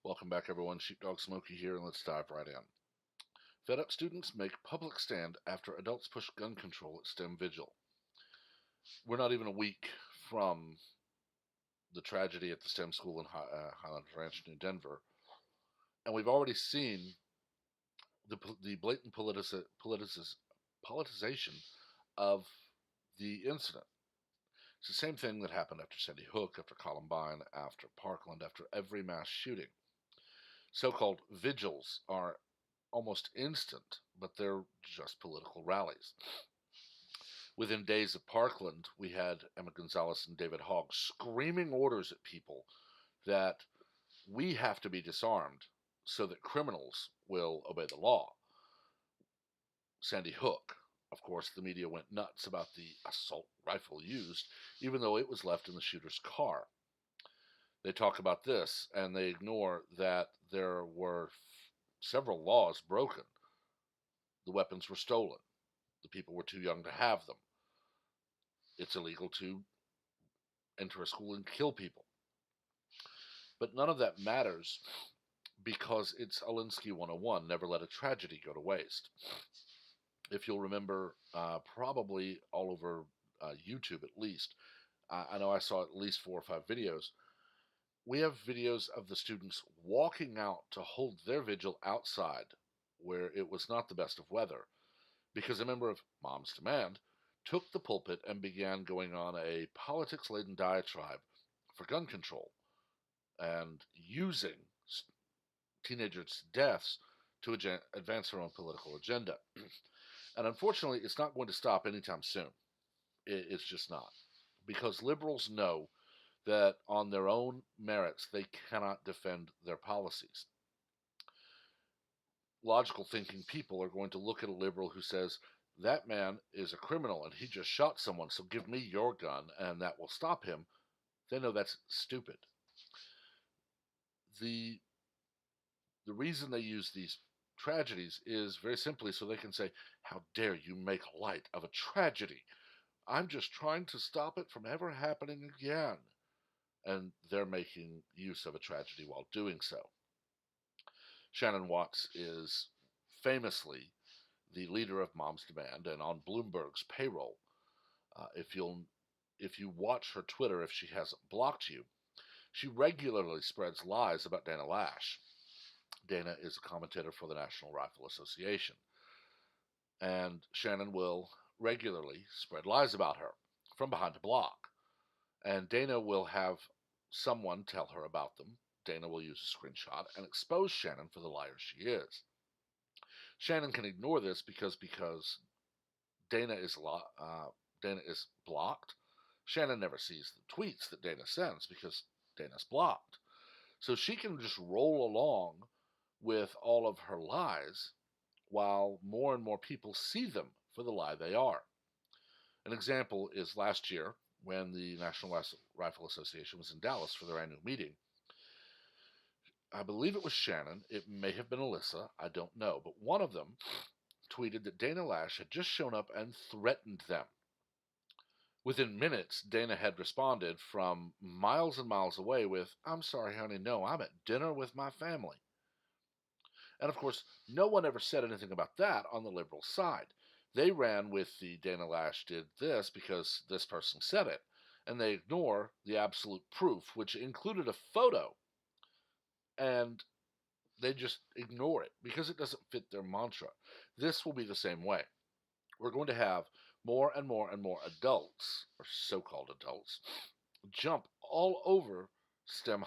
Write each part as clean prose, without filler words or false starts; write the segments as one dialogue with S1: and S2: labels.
S1: Welcome back, everyone. Sheepdog Smokey here, and let's dive right in. Fed up students make public stand after adults push gun control at STEM vigil. We're not even a week from the tragedy at the STEM school in Highlands Ranch, New Denver, and we've already seen the blatant politicization of the incident. It's the same thing that happened after Sandy Hook, after Columbine, after Parkland, after every mass shooting. So-called vigils are almost instant, but they're just political rallies. Within days of Parkland, we had Emma Gonzalez and David Hogg screaming orders at people that we have to be disarmed so that criminals will obey the law. Sandy Hook, of course, the media went nuts about the assault rifle used, even though it was left in the shooter's car. They talk about this, and they ignore that there were several laws broken. The weapons were stolen. The people were too young to have them. It's illegal to enter a school and kill people. But none of that matters because it's Alinsky 101, never let a tragedy go to waste. If you'll remember, probably all over YouTube at least, I know I saw at least 4 or 5 videos. We have videos of the students walking out to hold their vigil outside where it was not the best of weather because a member of Mom's Demand took the pulpit and began going on a politics-laden diatribe for gun control and using teenagers' deaths to advance her own political agenda. And unfortunately, it's not going to stop anytime soon. It's just not. Because liberals know that on their own merits, they cannot defend their policies. Logical thinking people are going to look at a liberal who says, that man is a criminal and he just shot someone, so give me your gun and that will stop him. They know that's stupid. The reason they use these tragedies is very simply so they can say, how dare you make light of a tragedy? I'm just trying to stop it from ever happening again. And they're making use of a tragedy while doing so. Shannon Watts is famously the leader of Mom's Demand and on Bloomberg's payroll. If you watch her Twitter, if she hasn't blocked you, she regularly spreads lies about Dana Lash. Dana is a commentator for the National Rifle Association. And Shannon will regularly spread lies about her from behind a block. And Dana will have someone tell her about them. Dana will use a screenshot and expose Shannon for the liar she is. Shannon can ignore this because Dana is blocked. Shannon never sees the tweets that Dana sends because Dana's blocked. So she can just roll along with all of her lies while more and more people see them for the lie they are. An example is last year when the National Rifle Association was in Dallas for their annual meeting. I believe it was Shannon. It may have been Alyssa. I don't know. But one of them tweeted that Dana Lash had just shown up and threatened them. Within minutes, Dana had responded from miles and miles away with, I'm sorry, honey, no, I'm at dinner with my family. And of course, no one ever said anything about that on the liberal side. They ran with the Dana Lash did this because this person said it, and they ignore the absolute proof, which included a photo, and they just ignore it because it doesn't fit their mantra. This will be the same way. We're going to have more and more and more adults, or so-called adults, jump all over STEM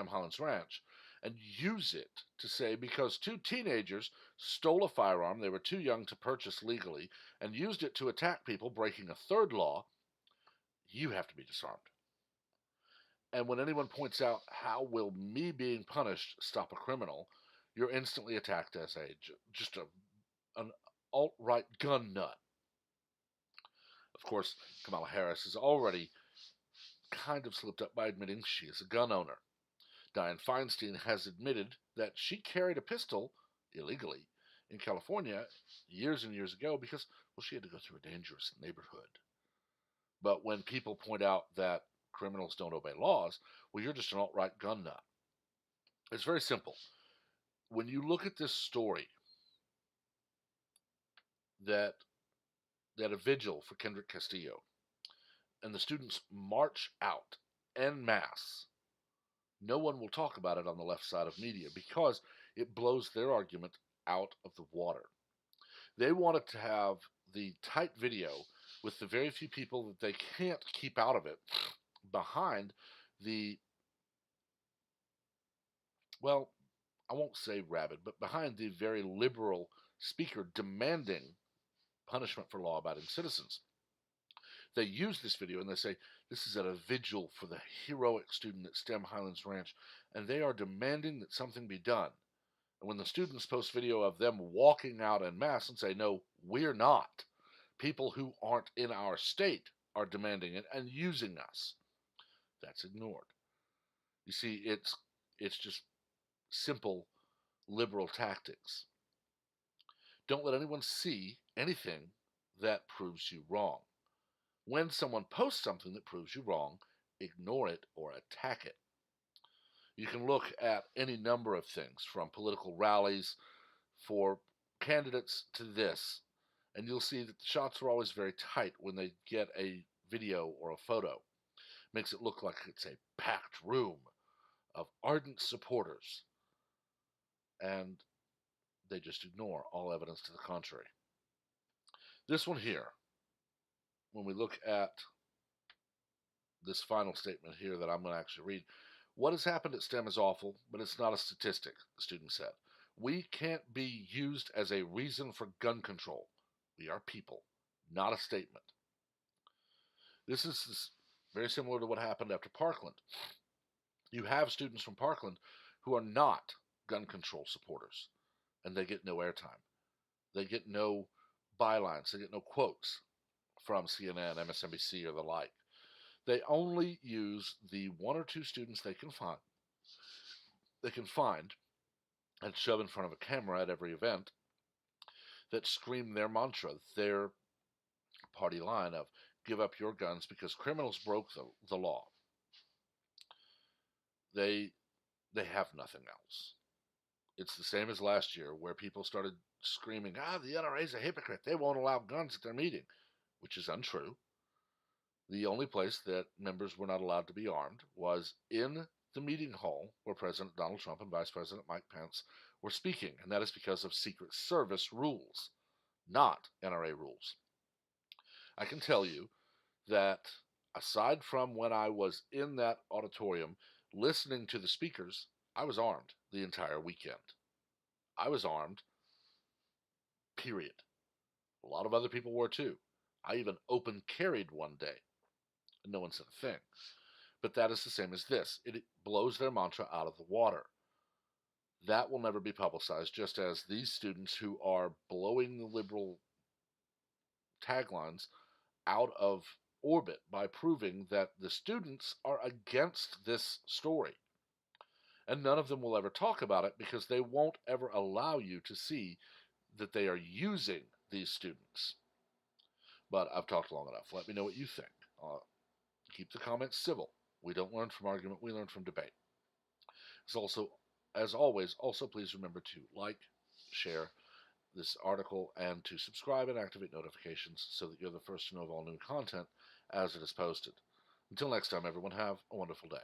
S1: Highlands Ranch and use it to say because 2 teenagers stole a firearm they were too young to purchase legally and used it to attack people, breaking a 3rd law, you have to be disarmed. And when anyone points out how will me being punished stop a criminal, you're instantly attacked as just an alt-right gun nut. Of course, Kamala Harris has already kind of slipped up by admitting she is a gun owner. Dianne Feinstein has admitted that she carried a pistol illegally in California years and years ago because, well, she had to go through a dangerous neighborhood. But when people point out that criminals don't obey laws, well, you're just an alt-right gun nut. It's very simple. When you look at this story, that a vigil for Kendrick Castillo, and the students march out en masse, no one will talk about it on the left side of media because it blows their argument out of the water. They wanted to have the tight video with the very few people that they can't keep out of it behind the, well, I won't say rabid, but behind the very liberal speaker demanding punishment for law abiding citizens. They use this video and they say this is at a vigil for the heroic student at STEM Highlands Ranch, and they are demanding that something be done. And when the students post video of them walking out en masse and say, no, we're not, people who aren't in our state are demanding it and using us, that's ignored. You see, it's just simple liberal tactics. Don't let anyone see anything that proves you wrong. When someone posts something that proves you wrong, ignore it or attack it. You can look at any number of things, from political rallies for candidates to this, and you'll see that the shots are always very tight when they get a video or a photo. Makes it look like it's a packed room of ardent supporters, and they just ignore all evidence to the contrary. This one here, when we look at this final statement here that I'm going to actually read, what has happened at STEM is awful, but it's not a statistic, the student said. We can't be used as a reason for gun control. We are people, not a statement. This is very similar to what happened after Parkland. You have students from Parkland who are not gun control supporters, and they get no airtime. They get no bylines. They get no quotes from CNN, MSNBC, or the like. They only use the one or two students they can find and shove in front of a camera at every event that scream their mantra, their party line of give up your guns because criminals broke the law. They have nothing else. It's the same as last year, where people started screaming, the NRA's a hypocrite. They won't allow guns at their meeting, which is untrue. The only place that members were not allowed to be armed was in the meeting hall where President Donald Trump and Vice President Mike Pence were speaking, and that is because of Secret Service rules, not NRA rules. I can tell you that aside from when I was in that auditorium listening to the speakers, I was armed the entire weekend. I was armed, period. A lot of other people were too. I even open carried one day, and no one said a thing. But that is the same as this. It blows their mantra out of the water. That will never be publicized, just as these students who are blowing the liberal taglines out of orbit by proving that the students are against this story. And none of them will ever talk about it because they won't ever allow you to see that they are using these students. But I've talked long enough. Let me know what you think. Keep the comments civil. We don't learn from argument, we learn from debate. As always, please remember to like, share this article, and to subscribe and activate notifications so that you're the first to know of all new content as it is posted. Until next time, everyone, have a wonderful day.